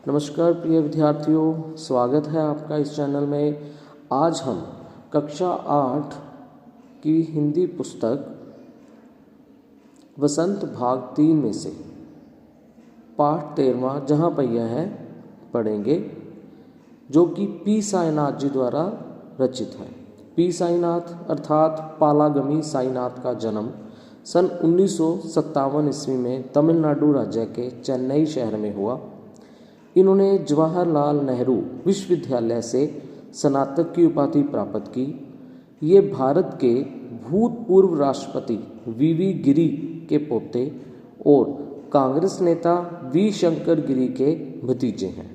नमस्कार प्रिय विद्यार्थियों, स्वागत है आपका इस चैनल में। आज हम कक्षा 8 की हिंदी पुस्तक वसंत भाग 3 में से पाठ 13वां जहाँ पहिया है पढ़ेंगे, जो कि पी साईनाथ जी द्वारा रचित है। पी साईनाथ अर्थात पालागमी साईनाथ का जन्म सन 1957 ईस्वी में तमिलनाडु राज्य के चेन्नई शहर में हुआ। इन्होंने जवाहरलाल नेहरू विश्वविद्यालय से स्नातक की उपाधि प्राप्त की। ये भारत के भूतपूर्व राष्ट्रपति वीवी गिरी के पोते और कांग्रेस नेता वी शंकर गिरी के भतीजे हैं।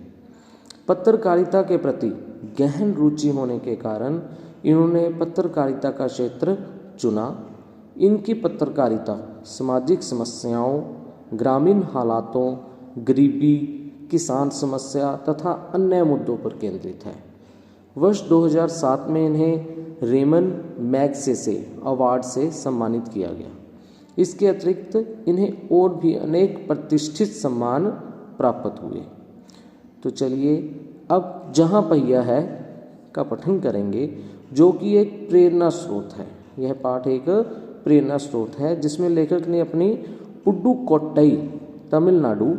पत्रकारिता के प्रति गहन रुचि होने के कारण इन्होंने पत्रकारिता का क्षेत्र चुना। इनकी पत्रकारिता सामाजिक समस्याओं, ग्रामीण हालातों, गरीबी, किसान समस्या तथा अन्य मुद्दों पर केंद्रित है। वर्ष 2007 में इन्हें रेमन मैगसेसे अवार्ड से सम्मानित किया गया। इसके अतिरिक्त इन्हें और भी अनेक प्रतिष्ठित सम्मान प्राप्त हुए। तो चलिए अब जहाँ पहिया है का पठन करेंगे, जो कि एक प्रेरणा स्रोत है। यह पाठ एक प्रेरणा स्रोत है जिसमें लेखक ने अपनी पुडुकोट्टई तमिलनाडु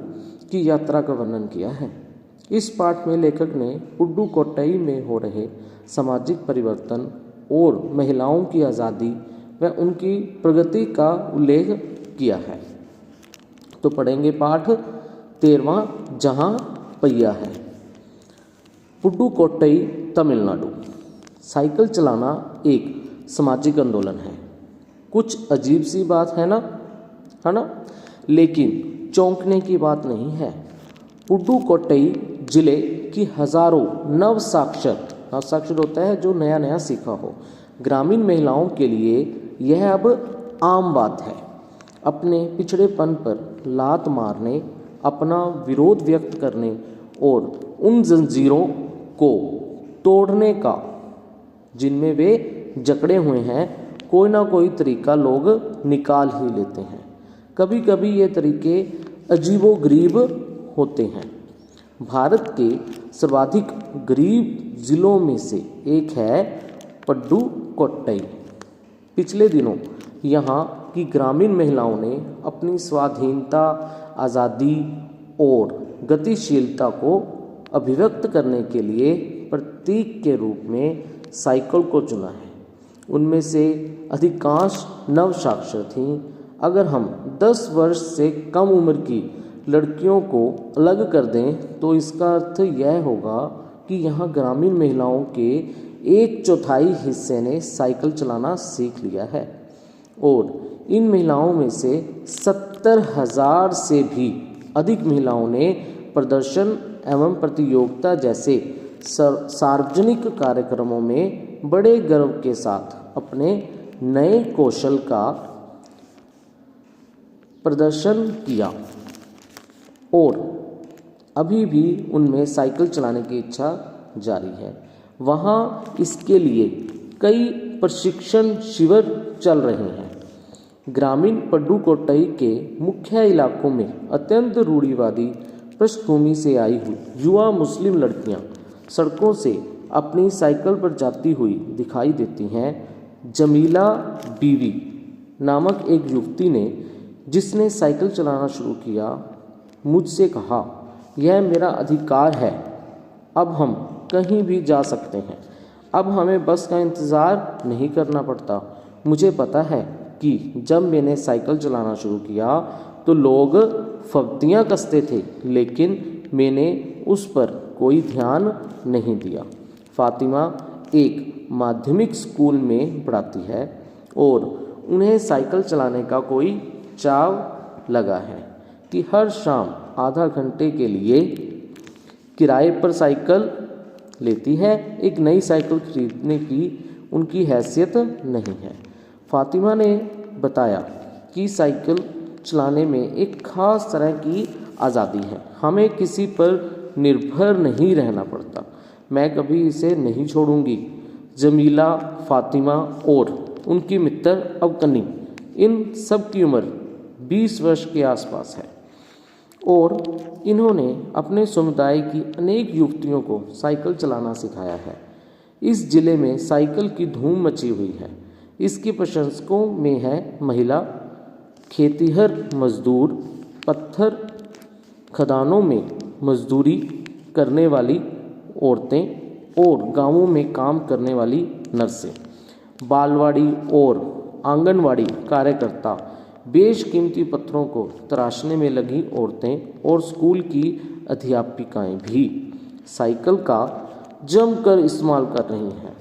की यात्रा का वर्णन किया है। इस पाठ में लेखक ने पुडुकोट्टई में हो रहे सामाजिक परिवर्तन और महिलाओं की आज़ादी व उनकी प्रगति का उल्लेख किया है। तो पढ़ेंगे पाठ 13वां जहाँ पहिया है। पुडुकोट्टई तमिलनाडु। साइकिल चलाना एक सामाजिक आंदोलन है। कुछ अजीब सी बात है ना, लेकिन चौंकने की बात नहीं है। पुडुकोट्टई जिले की हजारों नवसाक्षर होता है जो नया नया सीखा हो, ग्रामीण महिलाओं के लिए यह अब आम बात है। अपने पिछड़ेपन पर लात मारने, अपना विरोध व्यक्त करने और उन जंजीरों को तोड़ने का जिनमें वे जकड़े हुए हैं, कोई ना कोई तरीका लोग निकाल ही लेते हैं। कभी कभी ये तरीके अजीबोगरीब होते हैं। भारत के सर्वाधिक गरीब जिलों में से एक है पुडुकोट्टई। पिछले दिनों यहाँ की ग्रामीण महिलाओं ने अपनी स्वाधीनता, आज़ादी और गतिशीलता को अभिव्यक्त करने के लिए प्रतीक के रूप में साइकिल को चुना है। उनमें से अधिकांश नवसाक्षर थीं। अगर हम 10 वर्ष से कम उम्र की लड़कियों को अलग कर दें तो इसका अर्थ यह होगा कि यहाँ ग्रामीण महिलाओं के 1/4 हिस्से ने साइकिल चलाना सीख लिया है और इन महिलाओं में से 70,000 से भी अधिक महिलाओं ने प्रदर्शन एवं प्रतियोगिता जैसे सार्वजनिक कार्यक्रमों में बड़े गर्व के साथ अपने नए कौशल का प्रदर्शन किया और अभी भी उनमें साइकिल चलाने की इच्छा जारी है। वहाँ इसके लिए कई प्रशिक्षण शिविर चल रहे हैं। ग्रामीण पुडुकोट्टई के मुख्य इलाकों में अत्यंत रूढ़िवादी पृष्ठभूमि से आई हुई युवा मुस्लिम लड़कियाँ सड़कों से अपनी साइकिल पर जाती हुई दिखाई देती हैं। जमीला बीवी नामक एक युवती ने, जिसने साइकिल चलाना शुरू किया, मुझसे कहा, यह मेरा अधिकार है, अब हम कहीं भी जा सकते हैं, अब हमें बस का इंतज़ार नहीं करना पड़ता। मुझे पता है कि जब मैंने साइकिल चलाना शुरू किया तो लोग फब्तियाँ कसते थे, लेकिन मैंने उस पर कोई ध्यान नहीं दिया। फातिमा एक माध्यमिक स्कूल में पढ़ाती है और उन्हें साइकिल चलाने का कोई चाव लगा है कि हर शाम आधा घंटे के लिए किराए पर साइकिल लेती है। एक नई साइकिल खरीदने की उनकी हैसियत नहीं है। फातिमा ने बताया कि साइकिल चलाने में एक खास तरह की आज़ादी है। हमें किसी पर निर्भर नहीं रहना पड़ता। मैं कभी इसे नहीं छोड़ूंगी। जमीला, फातिमा और उनकी मित्र अवकनी, इन सब की उम्र 20 वर्ष के आसपास है और इन्होंने अपने समुदाय की अनेक युवतियों को साइकिल चलाना सिखाया है। इस जिले में साइकिल की धूम मची हुई है। इसके प्रशंसकों में है महिला खेतिहर मजदूर, पत्थर खदानों में मजदूरी करने वाली औरतें और गांवों में काम करने वाली नर्सें, बालवाड़ी और आंगनवाड़ी कार्यकर्ता, बेशकीमती पत्थरों को तराशने में लगी औरतें और स्कूल की अध्यापिकाएं भी साइकिल का जमकर इस्तेमाल कर रही हैं।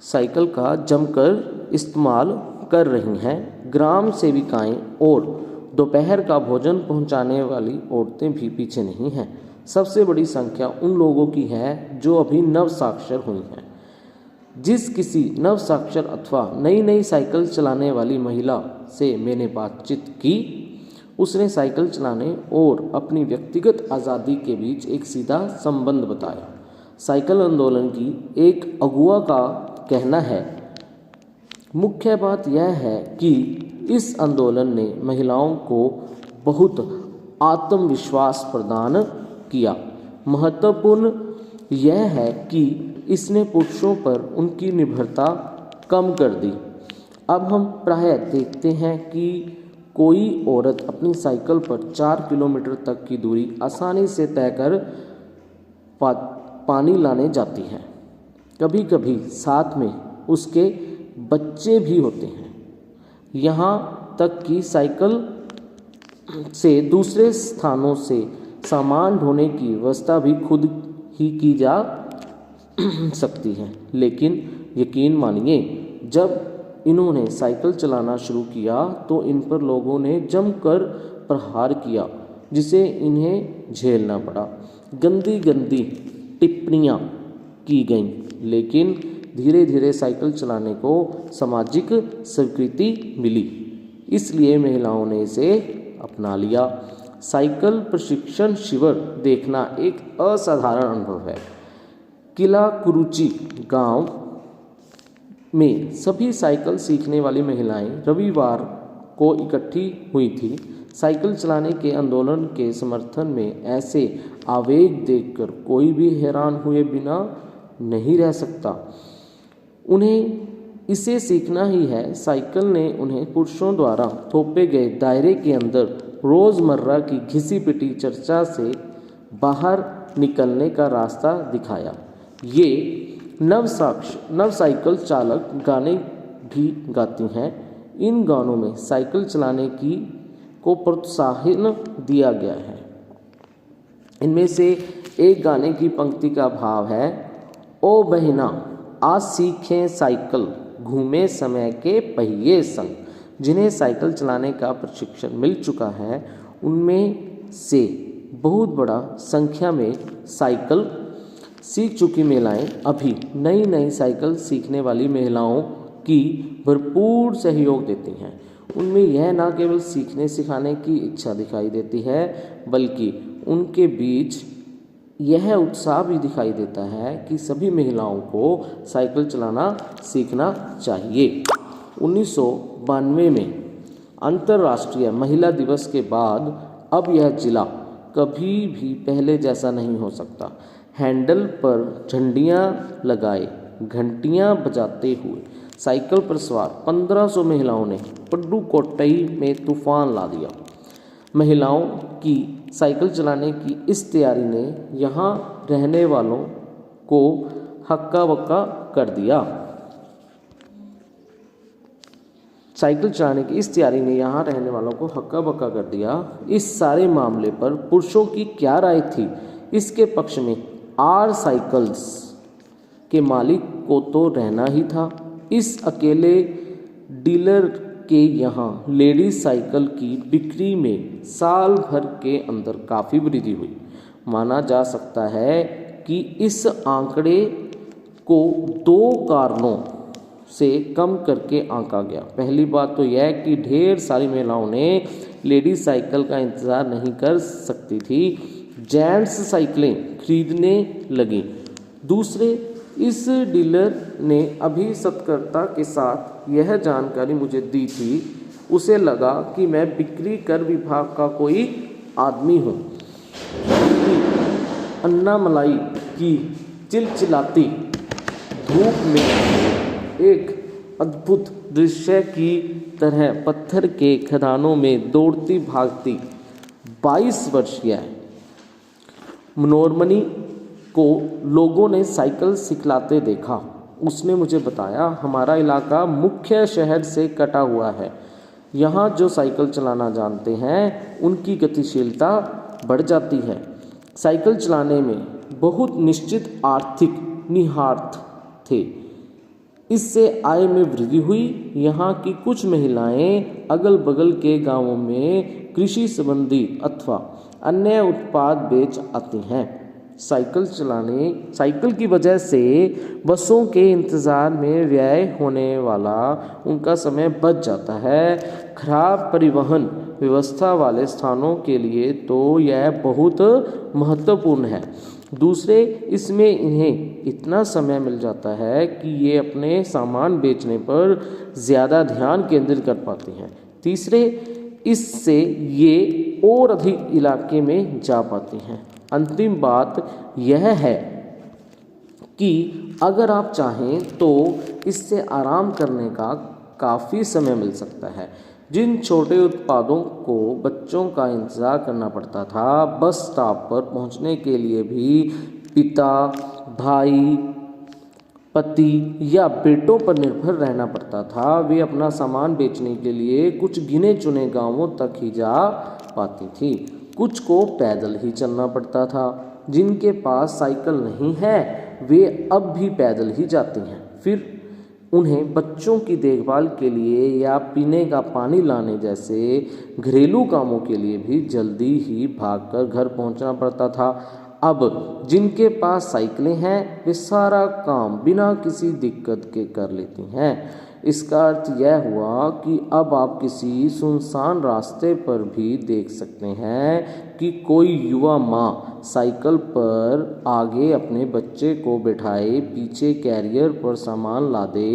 साइकिल का जमकर इस्तेमाल कर रही हैं। ग्राम सेविकाएं और दोपहर का भोजन पहुंचाने वाली औरतें भी पीछे नहीं हैं। सबसे बड़ी संख्या उन लोगों की है जो अभी नव साक्षर हुई हैं। जिस किसी नव साक्षर अथवा नई नई साइकिल चलाने वाली महिला से मैंने बातचीत की, उसने साइकिल चलाने और अपनी व्यक्तिगत आज़ादी के बीच एक सीधा संबंध बताया। साइकिल आंदोलन की एक अगुआ का कहना है, मुख्य बात यह है कि इस आंदोलन ने महिलाओं को बहुत आत्मविश्वास प्रदान किया। महत्वपूर्ण यह है कि इसने पुरुषों पर उनकी निर्भरता कम कर दी। अब हम प्रायः देखते हैं कि कोई औरत अपनी साइकिल पर 4 किलोमीटर तक की दूरी आसानी से तय कर पानी लाने जाती है। कभी कभी साथ में उसके बच्चे भी होते हैं। यहाँ तक कि साइकिल से दूसरे स्थानों से सामान ढोने की व्यवस्था भी खुद ही की जा सकती है। लेकिन यकीन मानिए, जब इन्होंने साइकिल चलाना शुरू किया तो इन पर लोगों ने जमकर प्रहार किया, जिसे इन्हें झेलना पड़ा। गंदी गंदी टिप्पणियाँ की गईं, लेकिन धीरे धीरे साइकिल चलाने को सामाजिक स्वीकृति मिली, इसलिए महिलाओं ने इसे अपना लिया। साइकिल प्रशिक्षण शिविर देखना एक असाधारण अनुभव है। किला कुरुचि गांव में सभी साइकिल सीखने वाली महिलाएं रविवार को इकट्ठी हुई थी। साइकिल चलाने के आंदोलन के समर्थन में ऐसे आवेग देखकर कोई भी हैरान हुए बिना नहीं रह सकता। उन्हें इसे सीखना ही है। साइकिल ने उन्हें पुरुषों द्वारा थोपे गए दायरे के अंदर रोज़मर्रा की घिसी पिटी चर्चा से बाहर निकलने का रास्ता दिखाया। ये नव साइकिल चालक गाने भी गाती हैं। इन गानों में साइकिल चलाने को प्रोत्साहन दिया गया है। इनमें से एक गाने की पंक्ति का भाव है, ओ बहिना आज सीखें साइकिल, घूमे समय के पहिए संग। जिन्हें साइकिल चलाने का प्रशिक्षण मिल चुका है, उनमें से बहुत बड़ा संख्या में साइकिल सीख चुकी महिलाएं अभी नई नई साइकिल सीखने वाली महिलाओं की भरपूर सहयोग देती हैं। उनमें यह न केवल सीखने सिखाने की इच्छा दिखाई देती है, बल्कि उनके बीच यह उत्साह भी दिखाई देता है कि सभी महिलाओं को साइकिल चलाना सीखना चाहिए। 1992 में अंतर्राष्ट्रीय महिला दिवस के बाद अब यह जिला कभी भी पहले जैसा नहीं हो सकता। हैंडल पर झंडियाँ लगाए, घंटियाँ बजाते हुए साइकिल पर सवार 1500 महिलाओं ने पड्डुकोट्टई में तूफान ला दिया। महिलाओं की साइकिल चलाने की इस तैयारी ने यहाँ रहने वालों को हक्का बक्का कर दिया। साइकिल चलाने की इस तैयारी ने यहाँ रहने वालों को हक्का बक्का कर दिया। इस सारे मामले पर पुरुषों की क्या राय थी? इसके पक्ष में आर साइकिल्स के मालिक को तो रहना ही था। इस अकेले डीलर के यहाँ लेडीज साइकिल की बिक्री में साल भर के अंदर काफ़ी वृद्धि हुई। माना जा सकता है कि इस आंकड़े को 2 कारणों से कम करके आंका गया। पहली बात तो यह कि ढेर सारी महिलाओं ने लेडीज साइकिल का इंतज़ार नहीं कर सकती थी, जेंट्स साइकिलें खरीदने लगी। दूसरे, इस डीलर ने अभी सतर्कता के साथ यह जानकारी मुझे दी थी उसे लगा कि मैं बिक्री कर विभाग का कोई आदमी हूँ। अन्नामलाई की चिलचिलाती धूप में एक अद्भुत दृश्य की तरह पत्थर के खदानों में दौड़ती भागती 22 वर्षीय मनोरमणि को लोगों ने साइकिल सिखलाते देखा। उसने मुझे बताया, हमारा इलाका मुख्य शहर से कटा हुआ है। यहाँ जो साइकिल चलाना जानते हैं उनकी गतिशीलता बढ़ जाती है। साइकिल चलाने में बहुत निश्चित आर्थिक निहितार्थ थे। इससे आय में वृद्धि हुई। यहाँ की कुछ महिलाएं अगल बगल के गांवों में कृषि संबंधी अथवा अन्य उत्पाद बेच आती हैं। साइकिल की वजह से बसों के इंतज़ार में व्यय होने वाला उनका समय बच जाता है। खराब परिवहन व्यवस्था वाले स्थानों के लिए तो यह बहुत महत्वपूर्ण है। दूसरे, इसमें इन्हें इतना समय मिल जाता है कि ये अपने सामान बेचने पर ज़्यादा ध्यान केंद्रित कर पाते हैं। तीसरे, इससे ये और अधिक इलाके में जा पाती हैं। अंतिम बात यह है कि अगर आप चाहें तो इससे आराम करने का काफ़ी समय मिल सकता है। जिन छोटे उत्पादों को बच्चों का इंतज़ार करना पड़ता था, बस स्टॉप पर पहुंचने के लिए भी पिता, भाई, पति या बेटों पर निर्भर रहना पड़ता था, वे अपना सामान बेचने के लिए कुछ गिने चुने गांवों तक ही जा पाती थी। कुछ को पैदल ही चलना पड़ता था। जिनके पास साइकिल नहीं है वे अब भी पैदल ही जाते हैं। फिर उन्हें बच्चों की देखभाल के लिए या पीने का पानी लाने जैसे घरेलू कामों के लिए भी जल्दी ही भागकर घर पहुंचना पड़ता था। अब जिनके पास साइकिलें हैं वे सारा काम बिना किसी दिक्कत के कर लेती हैं। इसका अर्थ यह हुआ कि अब आप किसी सुनसान रास्ते पर भी देख सकते हैं कि कोई युवा माँ साइकिल पर आगे अपने बच्चे को बिठाए पीछे कैरियर पर सामान लादे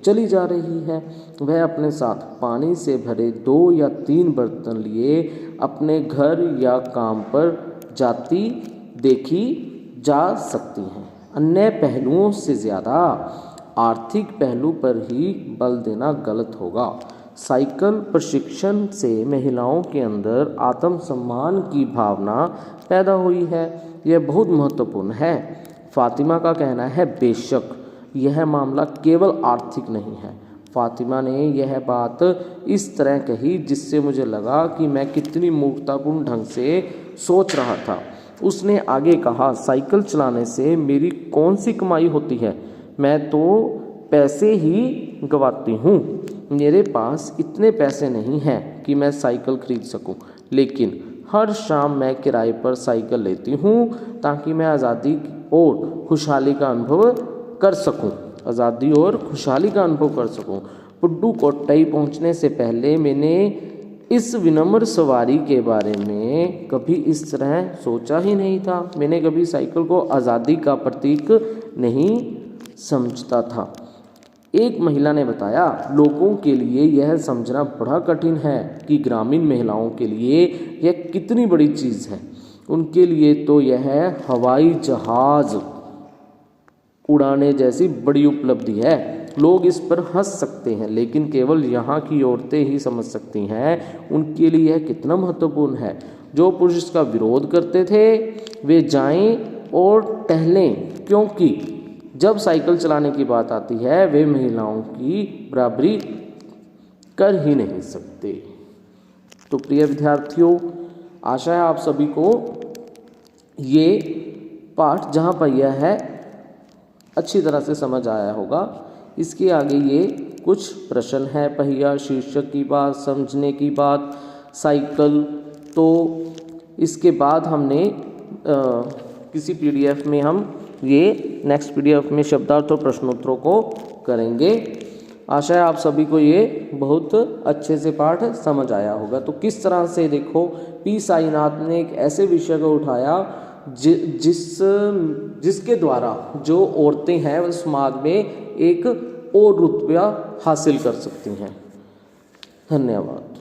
चली जा रही है। वह अपने साथ पानी से भरे 2 या 3 बर्तन लिए अपने घर या काम पर जाती देखी जा सकती हैं। अन्य पहलुओं से ज़्यादा आर्थिक पहलू पर ही बल देना गलत होगा। साइकिल प्रशिक्षण से महिलाओं के अंदर आत्मसम्मान की भावना पैदा हुई है। यह बहुत महत्वपूर्ण है। फातिमा का कहना है, बेशक यह मामला केवल आर्थिक नहीं है। फातिमा ने यह बात इस तरह कही जिससे मुझे लगा कि मैं कितनी मूर्खतापूर्ण ढंग से सोच रहा था। उसने आगे कहा, साइकिल चलाने से मेरी कौन सी कमाई होती है? मैं तो पैसे ही गंवाती हूँ। मेरे पास इतने पैसे नहीं हैं कि मैं साइकिल खरीद सकूँ, लेकिन हर शाम मैं किराए पर साइकिल लेती हूँ ताकि मैं आज़ादी और खुशहाली का अनुभव कर सकूँ। पुडुकोट्टई पहुँचने से पहले मैंने इस विनम्र सवारी के बारे में कभी इस तरह सोचा ही नहीं था। मैंने कभी साइकिल को आज़ादी का प्रतीक नहीं समझता था। एक महिला ने बताया, लोगों के लिए यह समझना बड़ा कठिन है कि ग्रामीण महिलाओं के लिए यह कितनी बड़ी चीज़ है। उनके लिए तो यह हवाई जहाज़ उड़ाने जैसी बड़ी उपलब्धि है। लोग इस पर हंस सकते हैं, लेकिन केवल यहाँ की औरतें ही समझ सकती हैं उनके लिए यह कितना महत्वपूर्ण है। जो पुरुष इसका विरोध करते थे वे जाएं और टहलें, क्योंकि जब साइकिल चलाने की बात आती है वे महिलाओं की बराबरी कर ही नहीं सकते। तो प्रिय विद्यार्थियों, आशा है आप सभी को ये पाठ जहाँ पहिया है अच्छी तरह से समझ आया होगा। इसके आगे ये कुछ प्रश्न है। पहिया शीर्षक की बात, समझने की बात, साइकिल। तो इसके बाद हमने किसी पीडीएफ में हम ये नेक्स्ट पीडीएफ में शब्दार्थ और प्रश्नोत्तरों को करेंगे। आशा है आप सभी को ये बहुत अच्छे से पाठ समझ आया होगा। तो किस तरह से देखो, पी साईनाथ ने एक ऐसे विषय को उठाया जिसके द्वारा जो औरतें हैं वो समाज में एक और रुतबा हासिल कर सकती हैं। धन्यवाद।